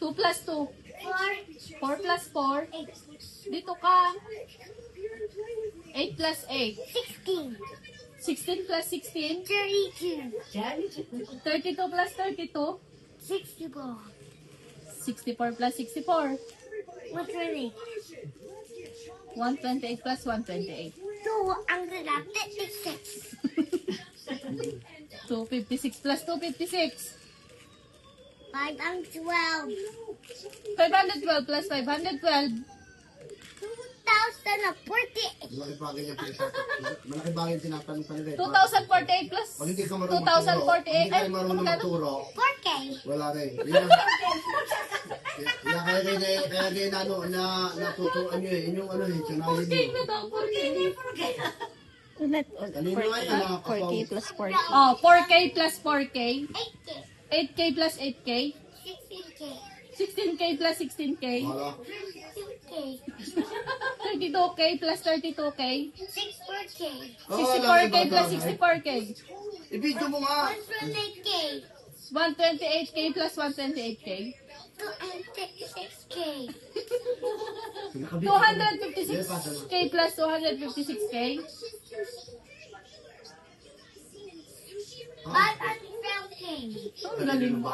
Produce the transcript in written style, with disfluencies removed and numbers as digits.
2 plus 2. 4. 4 plus 4. 8. Dito ka. 8 plus 8. 16. 16 plus 16. 32. 32 plus 32. 64. 64 plus 64. 128. 128 plus 128. 256. 256 plus 256. 512. 512 plus 512. 2048. Malaki bagay yung pinagsasabi. Malaki bagay yung tinatanong pa nila. 2048 plus Pag hindi ka marunong magturo, 2048. pag hindi Ay, ka marunong magkano? magturo, 4K. wala rin. Yan. Kaya kayo natutuan nyo eh. Inyong ano eh, sanayin 4K nyo. na daw, 4K. Kanino nga yan, nakakapaw. 4K plus 4K. Oh, 4K plus 4K. 8K. 8K plus 8K. 16K. 16K plus 16K. Wala. 2K. 32K plus 32K. 64K. 64K plus 64K. I-video mo nga. 128K. 128K plus 128K. 256K. 256K plus 256K. 512K. Ang galing mo.